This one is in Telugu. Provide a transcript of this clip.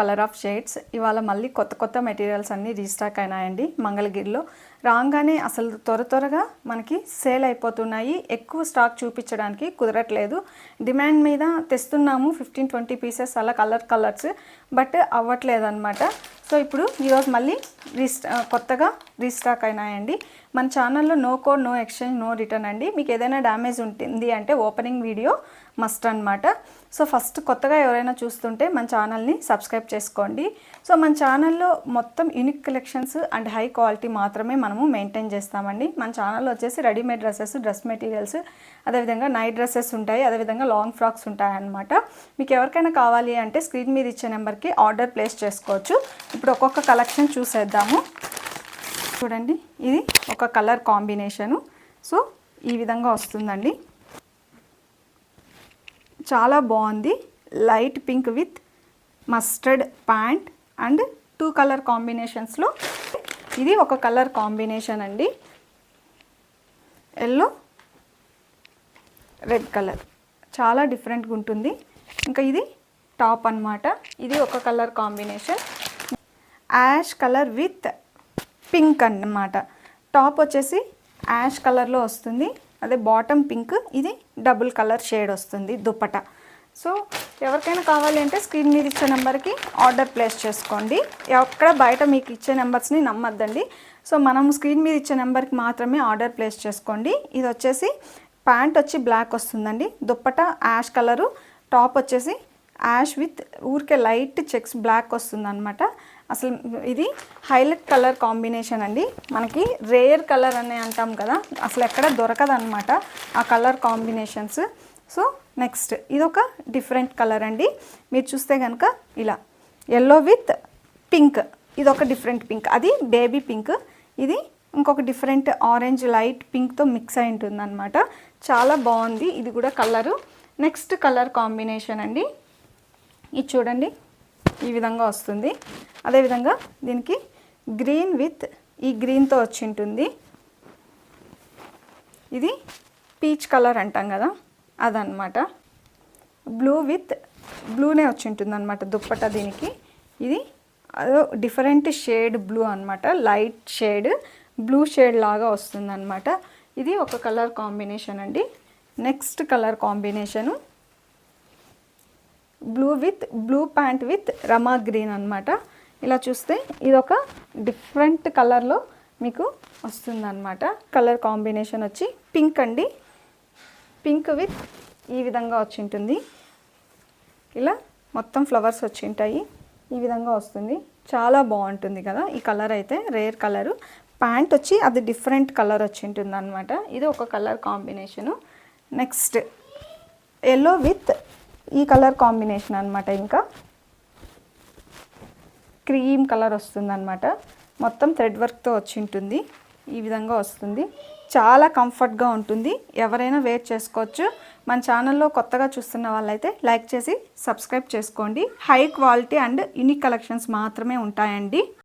కలర్ ఆఫ్ షేడ్స్ ఇవాళ మళ్ళీ కొత్త మెటీరియల్స్ అన్నీ రీస్టాక్ అయినాయండి మంగళగిరిలో. రాగానే అసలు త్వరగా మనకి సేల్ అయిపోతున్నాయి. ఎక్కువ స్టాక్ చూపించడానికి కుదరట్లేదు. డిమాండ్ మీద తెస్తున్నాము 15-20 పీసెస్ అలా కలర్స్, బట్ అవ్వట్లేదు అనమాట. సో ఇప్పుడు ఈరోజు మళ్ళీ కొత్తగా రీస్టాక్ అయినాయండి. మన ఛానల్లో no code, no exchange, no return అండి. మీకు ఏదైనా డ్యామేజ్ ఉంటుంది అంటే ఓపెనింగ్ వీడియో మస్ట్ అనమాట. సో ఫస్ట్ కొత్తగా ఎవరైనా చూస్తుంటే మన ఛానల్ని సబ్స్క్రైబ్ చేసుకోండి. సో మన ఛానల్లో మొత్తం unique collections and high quality మాత్రమే మనము మెయింటైన్ చేస్తామండి. మన ఛానల్లో వచ్చేసి రెడీమేడ్ డ్రెస్ మెటీరియల్స్, అదేవిధంగా నైట్ డ్రెస్సెస్ ఉంటాయి, అదేవిధంగా లాంగ్ ఫ్రాక్స్ ఉంటాయి అన్నమాట. మీకు ఎవరికైనా కావాలి అంటే స్క్రీన్ మీద ఇచ్చే నెంబర్కి ఆర్డర్ ప్లేస్ చేసుకోవచ్చు. ఇప్పుడు ఒక్కొక్క కలెక్షన్ చూసేద్దాము. చూడండి, ఇది ఒక కలర్ కాంబినేషను. సో ఈ విధంగా వస్తుందండి. చాలా బాగుంది. Light pink with mustard pant and 2 colour కాంబినేషన్స్లో ఇది ఒక కలర్ కాంబినేషన్ అండి. ఎల్లో, రెడ్ కలర్ చాలా డిఫరెంట్గా ఉంటుంది. ఇంకా ఇది టాప్ అన్నమాట. ఇది ఒక colour combination. Ash colour with pink అన్నమాట. టాప్ వచ్చేసి యాష్ కలర్లో వస్తుంది, అదే బాటమ్ పింక్, ఇది డబుల్ కలర్ షేడ్ వస్తుంది దుప్పట. సో ఎవరికైనా కావాలి అంటే స్క్రీన్ మీద ఇచ్చే నెంబర్కి ఆర్డర్ ప్లేస్ చేసుకోండి. ఎక్కడ బయట మీకు ఇచ్చే నెంబర్స్ని నమ్మద్దండి. సో మనం స్క్రీన్ మీద ఇచ్చే నెంబర్కి మాత్రమే ఆర్డర్ ప్లేస్ చేసుకోండి. ఇది వచ్చేసి ప్యాంట్ వచ్చి బ్లాక్ వస్తుందండి, దుప్పట యాష్ కలరు, టాప్ వచ్చేసి యాష్ విత్ ఊరికే లైట్ చెక్స్ బ్లాక్ వస్తుంది అనమాట. అసలు ఇది హైలైట్ కలర్ కాంబినేషన్ అండి. మనకి రేర్ కలర్ అని అంటాం కదా, అసలు ఎక్కడ దొరకదన్నమాట ఆ కలర్ కాంబినేషన్స్. సో నెక్స్ట్ ఇదొక డిఫరెంట్ కలర్ అండి. మీరు చూస్తే కనుక ఇలా ఎల్లో విత్ పింక్, ఇదొక డిఫరెంట్ పింక్, అది బేబీ పింక్. ఇది ఇంకొక డిఫరెంట్ ఆరెంజ్ లైట్ పింక్తో మిక్స్ అయి ఉంటుంది అనమాట. చాలా బాగుంది ఇది కూడా కలరు. నెక్స్ట్ కలర్ కాంబినేషన్ అండి. ఇది చూడండి, ఈ విధంగా వస్తుంది. అదేవిధంగా దీనికి గ్రీన్ విత్ ఈ గ్రీన్తో వచ్చి ఉంటుంది. ఇది పీచ్ కలర్ అంటాం కదా, అదనమాట. బ్లూ విత్ బ్లూనే వచ్చి ఉంటుంది అనమాట దుప్పట దీనికి. ఇది అదో డిఫరెంట్ షేడ్ బ్లూ అనమాట, లైట్ షేడ్ బ్లూ షేడ్ లాగా వస్తుంది అనమాట. ఇది ఒక కలర్ కాంబినేషన్ అండి. Next colour combination blue with blue pant with Rama green అనమాట. ఇలా చూస్తే ఇదొక డిఫరెంట్ కలర్లో మీకు వస్తుందన్నమాట. కలర్ కాంబినేషన్ వచ్చి పింక్ అండి. పింక్ విత్ ఈ విధంగా వచ్చి ఉంటుంది. ఇలా మొత్తం ఫ్లవర్స్ వచ్చి ఉంటాయి, ఈ విధంగా వస్తుంది. చాలా బాగుంటుంది కదా ఈ కలర్ అయితే, రేర్ కలరు. ప్యాంట్ వచ్చి అది డిఫరెంట్ కలర్ వచ్చి ఉంటుంది అనమాట. ఇది ఒక colour combination. Next yellow with ఈ కలర్ కాంబినేషన్ అనమాట. ఇంకా క్రీమ్ కలర్ వస్తుంది అనమాట. మొత్తం థ్రెడ్ వర్క్తో వచ్చి ఉంటుంది, ఈ విధంగా వస్తుంది. చాలా కంఫర్ట్గా ఉంటుంది, ఎవరైనా వేర్ చేసుకోవచ్చు. మన ఛానల్లో కొత్తగా చూస్తున్న వాళ్ళైతే లైక్ చేసి సబ్స్క్రైబ్ చేసుకోండి. High quality and unique collections మాత్రమే ఉంటాయండి.